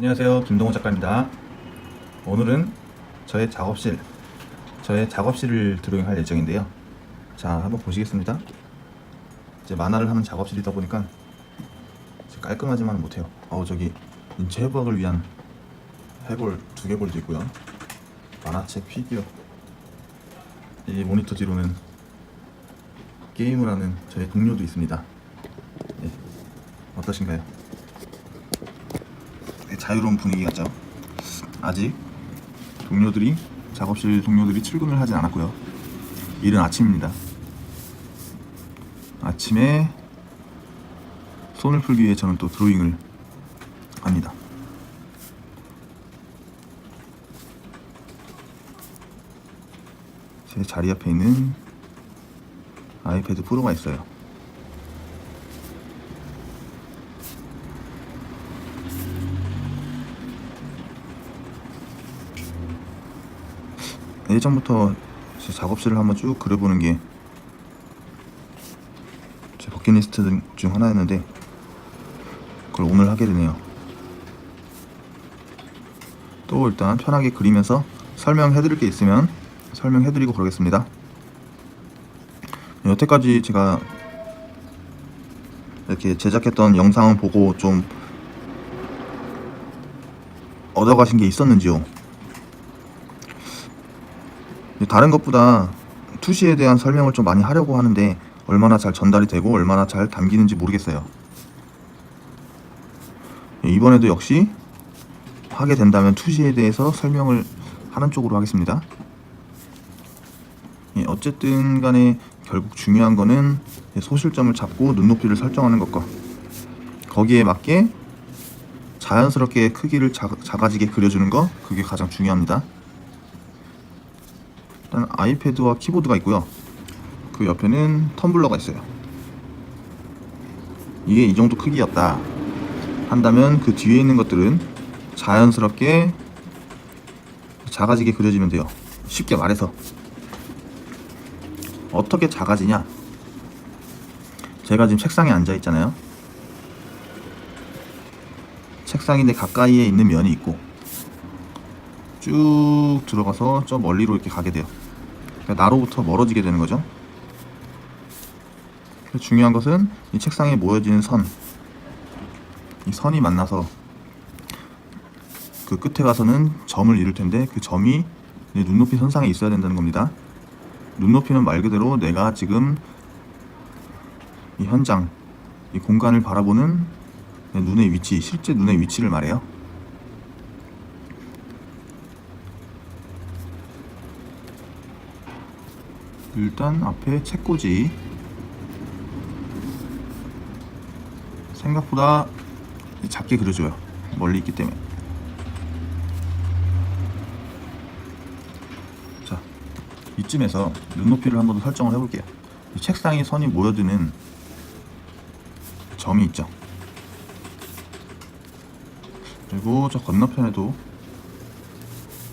안녕하세요, 김동호 작가입니다. 오늘은 저의 작업실을 드로잉할 예정인데요. 자, 한번 보시겠습니다. 이제 만화를 하는 작업실이다 보니까 깔끔하지만 못해요. 저기 인체 회복을 위한 해골 2개골도 있고요. 만화책 피규어. 이 모니터 뒤로는 게임을 하는 저의 동료도 있습니다. 네, 어떠신가요? 자유로운 분위기 같죠? 아직 작업실 동료들이 출근을 하진 않았고요. 이른 아침입니다. 아침에 손을 풀기 위해 저는 또 드로잉을 합니다. 제 자리 앞에 있는 아이패드 프로가 있어요. 예전부터 제 작업실을 한번 쭉 그려보는 게 제 버킷리스트 중 하나였는데 그걸 오늘 하게 되네요. 또 일단 편하게 그리면서 설명해드릴 게 있으면 설명해드리고 그러겠습니다. 여태까지 제가 이렇게 제작했던 영상을 보고 좀 얻어가신 게 있었는지요? 다른 것보다 투시에 대한 설명을 좀 많이 하려고 하는데 얼마나 잘 전달이 되고 얼마나 잘 담기는지 모르겠어요. 이번에도 역시 하게 된다면 투시에 대해서 설명을 하는 쪽으로 하겠습니다. 어쨌든 간에 결국 중요한 거는 소실점을 잡고 눈높이를 설정하는 것과 거기에 맞게 자연스럽게 크기를 작아지게 그려주는 거, 그게 가장 중요합니다. 일단 아이패드와 키보드가 있고요. 그 옆에는 텀블러가 있어요. 이게 이 정도 크기였다 한다면 그 뒤에 있는 것들은 자연스럽게 작아지게 그려지면 돼요. 쉽게 말해서 어떻게 작아지냐? 제가 지금 책상에 앉아 있잖아요. 책상인데 가까이에 있는 면이 있고 쭉 들어가서 저 멀리로 이렇게 가게 돼요. 그러니까 나로부터 멀어지게 되는 거죠. 중요한 것은 이 책상에 모여지는 이 선이 만나서 그 끝에 가서는 점을 이룰 텐데 그 점이 눈높이 선상에 있어야 된다는 겁니다. 눈높이는 말 그대로 내가 지금 이 현장, 이 공간을 바라보는 눈의 위치, 실제 눈의 위치를 말해요. 일단 앞에 책꽂이, 생각보다 작게 그려줘요. 멀리 있기 때문에. 자, 이쯤에서 눈높이를 한번 더 설정을 해볼게요. 이 책상에 선이 모여드는 점이 있죠. 그리고 저 건너편에도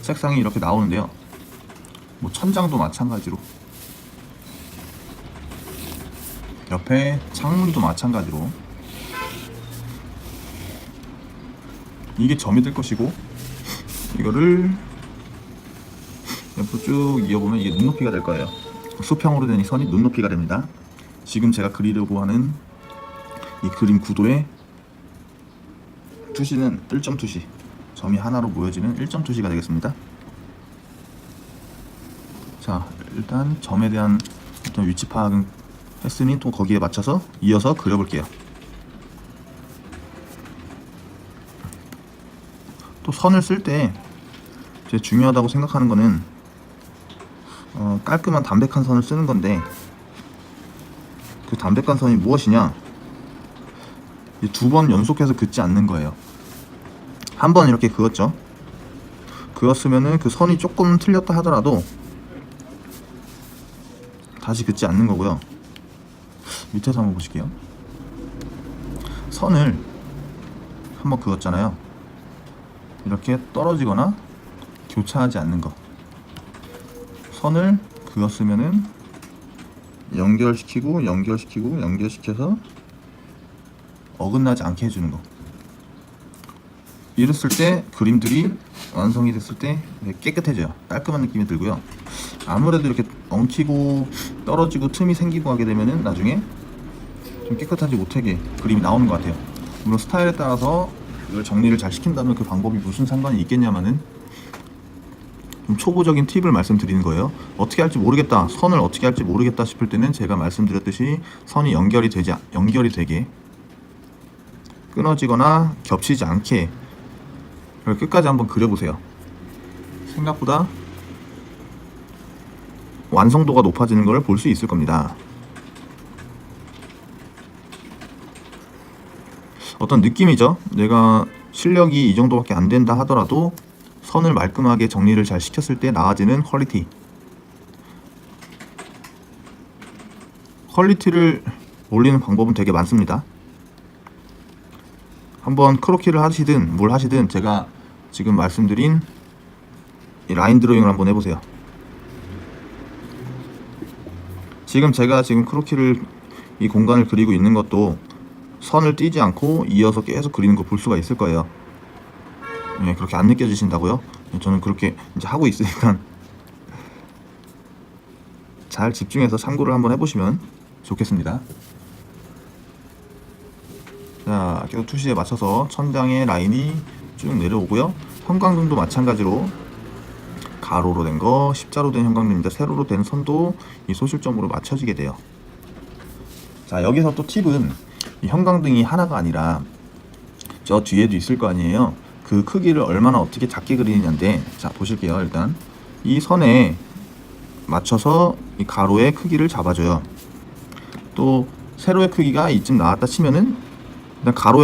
책상이 이렇게 나오는데요. 천장도 마찬가지로, 옆에 창문도 마찬가지로 이게 점이 될 것이고, 이거를 옆으로 쭉 이어보면 이게 눈높이가 될 거예요. 수평으로 된 이 선이 눈높이가 됩니다. 지금 제가 그리려고 하는 이 그림 구도의 투시는 1점 투시, 점이 하나로 모여지는 1점 투시가 되겠습니다. 자, 일단 점에 대한 어떤 위치 파악은 했으니 또 거기에 맞춰서 이어서 그려볼게요. 또 선을 쓸 때 제가 중요하다고 생각하는 거는 깔끔한 담백한 선을 쓰는 건데, 그 담백한 선이 무엇이냐? 2번 연속해서 긋지 않는 거예요. 한 번 이렇게 그었죠. 그었으면은 그 선이 조금 틀렸다 하더라도 다시 긋지 않는 거고요. 밑에서 한번 보실게요. 선을 한번 그었잖아요. 이렇게 떨어지거나 교차하지 않는 거. 선을 그었으면은 연결시켜서 어긋나지 않게 해주는 거. 이랬을 때 그림들이 완성이 됐을 때 깨끗해져요. 깔끔한 느낌이 들고요. 아무래도 이렇게 엉키고 떨어지고 틈이 생기고 하게 되면은 나중에 좀 깨끗하지 못하게 그림이 나오는 것 같아요. 물론 스타일에 따라서 이걸 정리를 잘 시킨다면 그 방법이 무슨 상관이 있겠냐마는 좀 초보적인 팁을 말씀드리는 거예요. 어떻게 할지 모르겠다, 선을 어떻게 할지 모르겠다 싶을 때는 제가 말씀드렸듯이 선이 연결이 되게 끊어지거나 겹치지 않게 끝까지 한번 그려보세요. 생각보다 완성도가 높아지는 걸 볼 수 있을 겁니다. 어떤 느낌이죠. 내가 실력이 이 정도밖에 안 된다 하더라도 선을 말끔하게 정리를 잘 시켰을 때 나아지는 퀄리티를 올리는 방법은 되게 많습니다. 한번 크로키를 하시든 뭘 하시든 제가 지금 말씀드린 이 라인 드로잉을 한번 해보세요. 지금 제가 크로키를 이 공간을 그리고 있는 것도 선을 띄지 않고 이어서 계속 그리는 거 볼 수가 있을 거예요. 예, 그렇게 안 느껴지신다고요? 저는 그렇게 이제 하고 있으니까 잘 집중해서 참고를 한번 해보시면 좋겠습니다. 자, 계속 투시에 맞춰서 천장의 라인이 쭉 내려오고요. 형광등도 마찬가지로 가로로 된 거, 십자로 된 형광등입니다. 세로로 된 선도 이 소실점으로 맞춰지게 돼요. 자, 여기서 또 팁은 이 형광등이 하나가 아니라 저 뒤에도 있을 거 아니에요. 그 크기를 얼마나 어떻게 작게 그리느냐인데, 자 보실게요. 일단 이 선에 맞춰서 이 가로의 크기를 잡아줘요. 또 세로의 크기가 이쯤 나왔다 치면은 일단 가로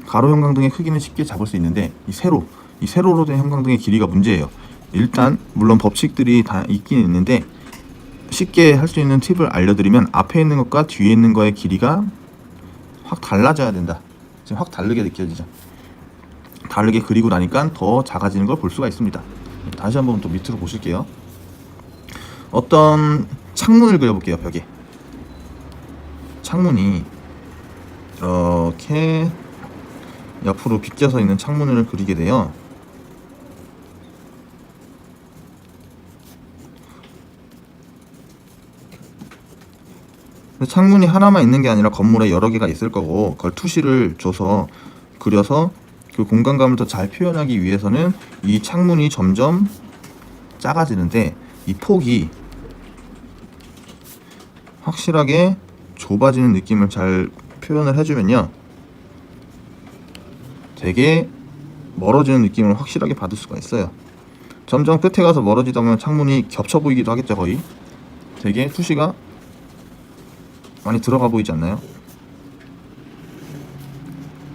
형광등의 크기는 쉽게 잡을 수 있는데 이 세로로 된 형광등의 길이가 문제예요. 일단 물론 법칙들이 다 있긴 있는데 쉽게 할 수 있는 팁을 알려드리면 앞에 있는 것과 뒤에 있는 거의 길이가 확 달라져야 된다. 지금 확 다르게 느껴지죠. 다르게 그리고 나니까 더 작아지는 걸 볼 수가 있습니다. 다시 한번 또 밑으로 보실게요. 어떤 창문을 그려볼게요. 벽에 창문이 이렇게 옆으로 비껴서 있는 창문을 그리게 돼요. 창문이 하나만 있는 게 아니라 건물에 여러 개가 있을 거고, 그걸 투시를 줘서 그려서 그 공간감을 더 잘 표현하기 위해서는 이 창문이 점점 작아지는데 이 폭이 확실하게 좁아지는 느낌을 잘 표현을 해주면요, 되게 멀어지는 느낌을 확실하게 받을 수가 있어요. 점점 끝에 가서 멀어지다 보면 창문이 겹쳐 보이기도 하겠죠. 거의 되게 투시가 많이 들어가 보이지 않나요?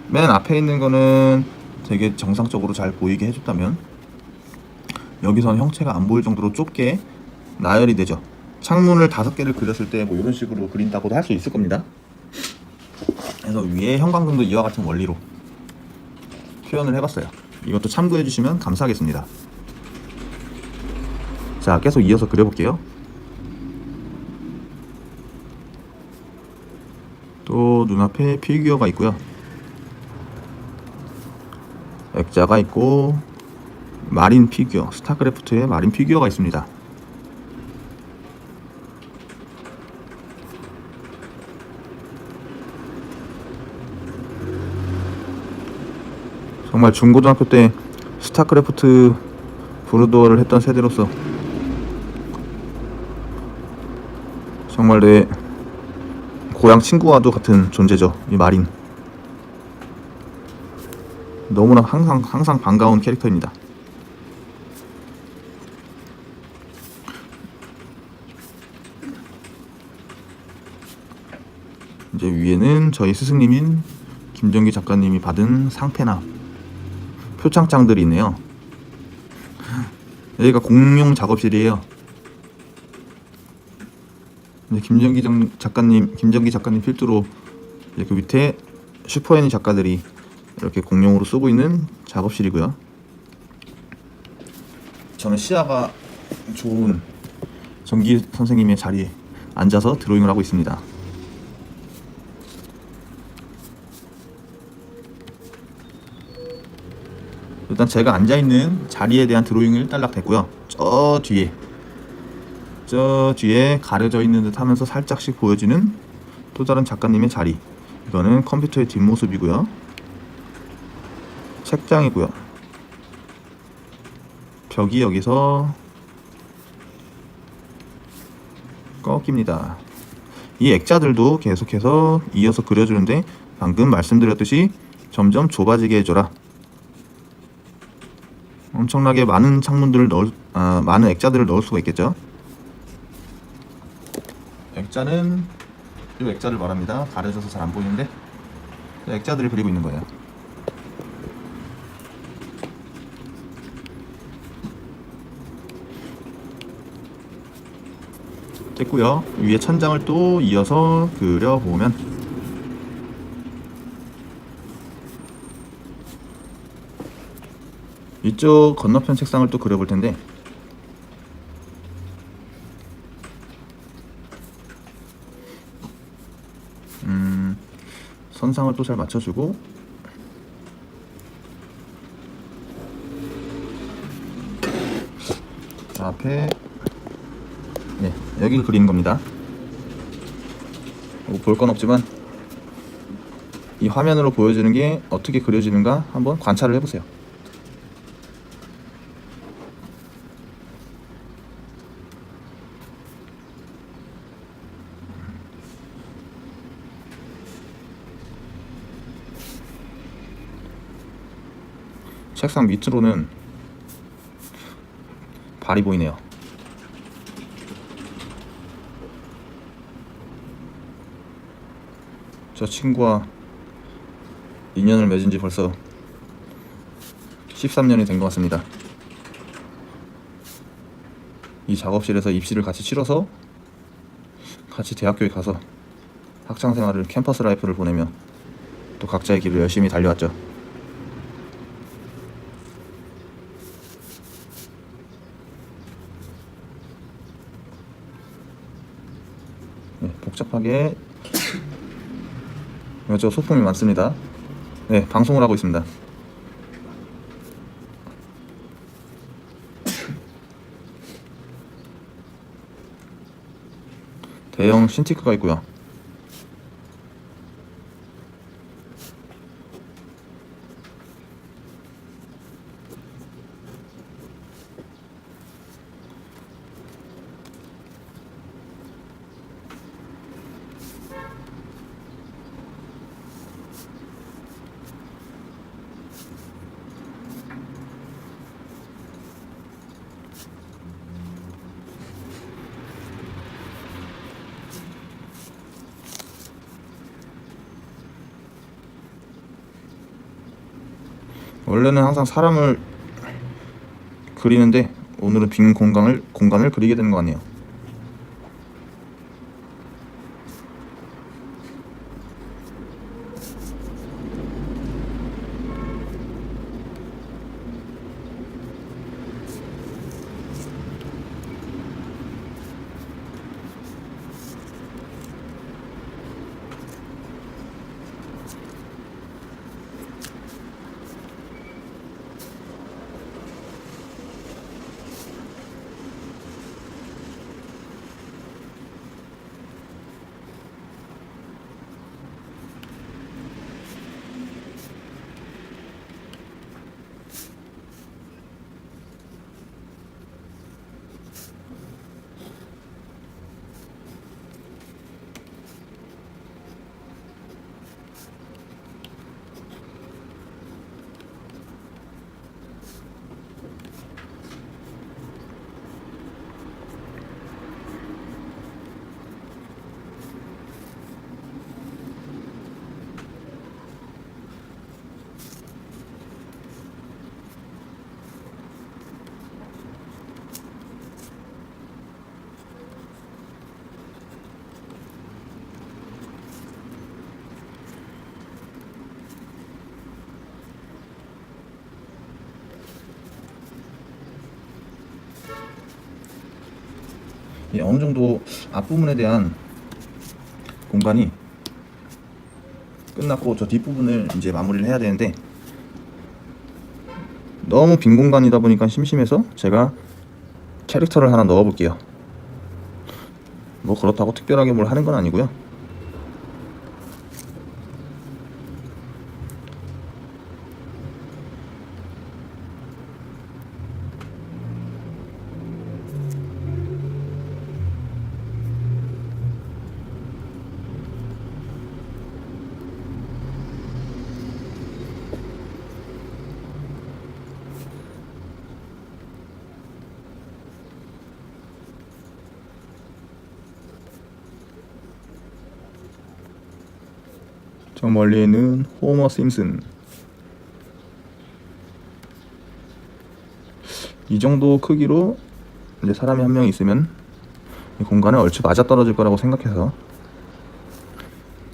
맨 앞에 있는 거는 되게 정상적으로 잘 보이게 해줬다면 여기서는 형체가 안 보일 정도로 좁게 나열이 되죠. 창문을 5개를 그렸을 때 뭐 이런 식으로 그린다고도 할 수 있을 겁니다. 그래서 위에 형광등도 이와 같은 원리로 표현을 해봤어요. 이것도 참고해 주시면 감사하겠습니다. 자, 계속 이어서 그려볼게요. 또 눈앞에 피규어가 있고요. 액자가 있고 마린 피규어, 스타크래프트의 마린 피규어가 있습니다. 정말 중고등학교 때 스타크래프트 브루도어를 했던 세대로서 정말 내 고향 친구와도 같은 존재죠. 이 마린. 너무나 항상 반가운 캐릭터입니다. 이제 위에는 저희 스승님인 김정기 작가님이 받은 상패나 표창장들이 있네요. 여기가 공용 작업실이에요. 김정기 작가님 필두로 그 밑에 슈퍼애니 작가들이 이렇게 공용으로 쓰고 있는 작업실이고요. 저는 시야가 좋은 정기 선생님의 자리에 앉아서 드로잉을 하고 있습니다. 일단 제가 앉아있는 자리에 대한 드로잉을 딸락 됐고요. 저 뒤에 가려져 있는 듯 하면서 살짝씩 보여지는 또 다른 작가님의 자리, 이거는 컴퓨터의 뒷모습이고요. 책장이고요. 벽이 여기서 꺾입니다. 이 액자들도 계속해서 이어서 그려주는데 방금 말씀드렸듯이 점점 좁아지게 해줘라. 엄청나게 많은 창문들을 많은 액자들을 넣을 수가 있겠죠. 액자는 이 액자를 말합니다. 가려져서 잘 안 보이는데 액자들을 그리고 있는 거예요. 됐고요. 위에 천장을 또 이어서 그려보면 이쪽 건너편 책상을 또 그려볼 텐데 선상을 또 잘 맞춰주고 앞에 여기를 그리는 겁니다. 볼 건 없지만 이 화면으로 보여지는 게 어떻게 그려지는가 한번 관찰을 해보세요. 책상 밑으로는 발이 보이네요. 저 친구와 인연을 맺은 지 벌써 13년이 된 것 같습니다. 이 작업실에서 입시를 같이 치러서 같이 대학교에 가서 학창생활을, 캠퍼스 라이프를 보내며 또 각자의 길을 열심히 달려왔죠. 복잡하게 이것저것 소품이 많습니다. 방송을 하고 있습니다. 대형 신티크가 있고요. 원래는 항상 사람을 그리는데 오늘은 빈 공간을 그리게 되는 것 같네요. 어느 정도 앞부분에 대한 공간이 끝났고 저 뒷부분을 이제 마무리를 해야 되는데 너무 빈 공간이다 보니까 심심해서 제가 캐릭터를 하나 넣어 볼게요. 뭐 그렇다고 특별하게 뭘 하는 건 아니고요. 저 멀리에는 호머 심슨. 이 정도 크기로 이제 사람이 한 명 있으면 이 공간에 얼추 맞아떨어질 거라고 생각해서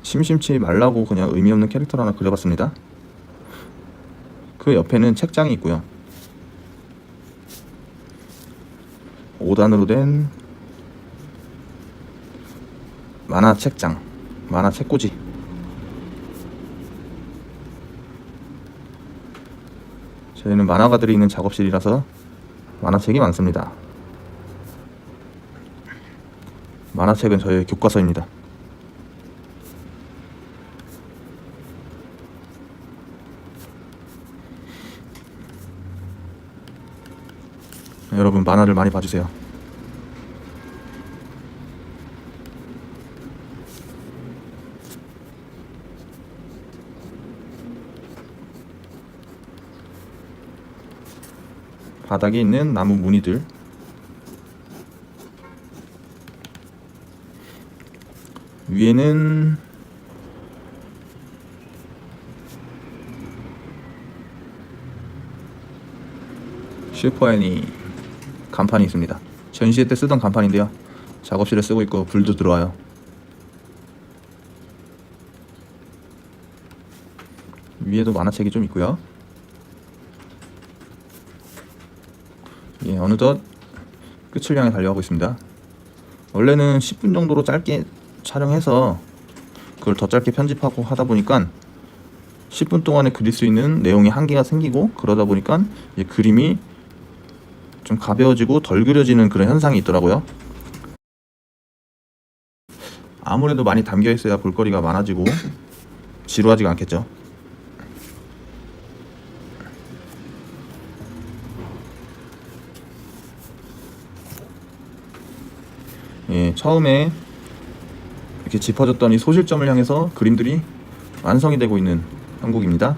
심심치 말라고 그냥 의미 없는 캐릭터를 하나 그려봤습니다. 그 옆에는 책장이 있고요. 5단으로 된 만화 책장, 만화 책꽂이. 저희는 만화가들이 있는 작업실이라서 만화책이 많습니다. 만화책은 저의 교과서입니다. 여러분 만화를 많이 봐주세요. 바닥에 있는 나무 무늬들, 위에는 슈퍼애니 간판이 있습니다. 전시회 때 쓰던 간판인데요, 작업실에 쓰고 있고 불도 들어와요. 위에도 만화책이 좀 있고요. 예, 어느덧 끝을 향해 달려가고 있습니다. 원래는 10분 정도로 짧게 촬영해서 그걸 더 짧게 편집하고 하다 보니까 10분 동안에 그릴 수 있는 내용이 한계가 생기고, 그러다 보니까 이제 그림이 좀 가벼워지고 덜 그려지는 그런 현상이 있더라고요. 아무래도 많이 담겨 있어야 볼거리가 많아지고 지루하지가 않겠죠. 예, 처음에 이렇게 짚어졌던 이 소실점을 향해서 그림들이 완성이 되고 있는 형국입니다.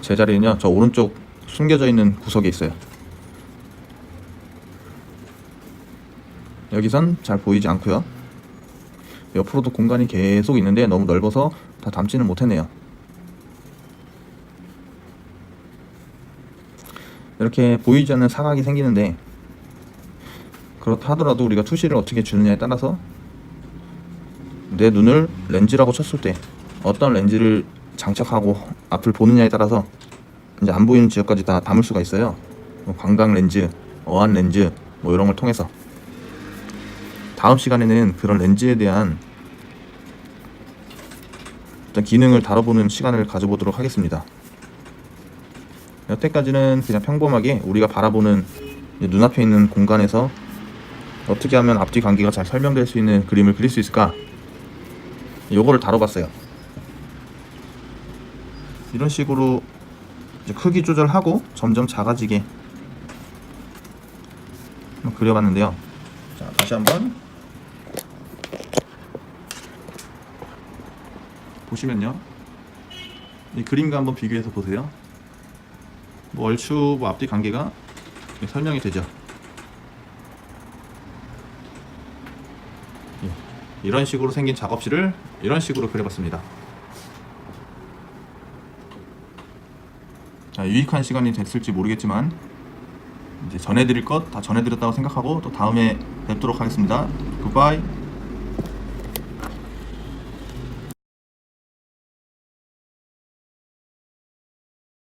제 자리는요, 저 오른쪽 숨겨져 있는 구석에 있어요. 여기선 잘 보이지 않고요. 옆으로도 공간이 계속 있는데 너무 넓어서 다 담지는 못했네요. 이렇게 보이지 않는 사각이 생기는데, 그렇다 하더라도 우리가 투시를 어떻게 주느냐에 따라서 내 눈을 렌즈라고 쳤을 때 어떤 렌즈를 장착하고 앞을 보느냐에 따라서 이제 안 보이는 지역까지 다 담을 수가 있어요. 뭐 광각 렌즈, 어안 렌즈, 뭐 이런 걸 통해서. 다음 시간에는 그런 렌즈에 대한 어떤 기능을 다뤄보는 시간을 가져보도록 하겠습니다. 여태까지는 그냥 평범하게 우리가 바라보는 눈앞에 있는 공간에서 어떻게 하면 앞뒤 관계가 잘 설명될 수 있는 그림을 그릴 수 있을까, 요거를 다뤄봤어요. 이런 식으로 이제 크기 조절하고 점점 작아지게 그려봤는데요. 자, 다시 한번 보시면요, 이 그림과 한번 비교해서 보세요. 뭐 얼추 뭐 앞뒤 관계가 설명이 되죠. 예, 이런 식으로 생긴 작업실을 이런 식으로 그려봤습니다. 자, 유익한 시간이 됐을지 모르겠지만 이제 전해드릴 것 다 전해드렸다고 생각하고 또 다음에 뵙도록 하겠습니다. 굿바이.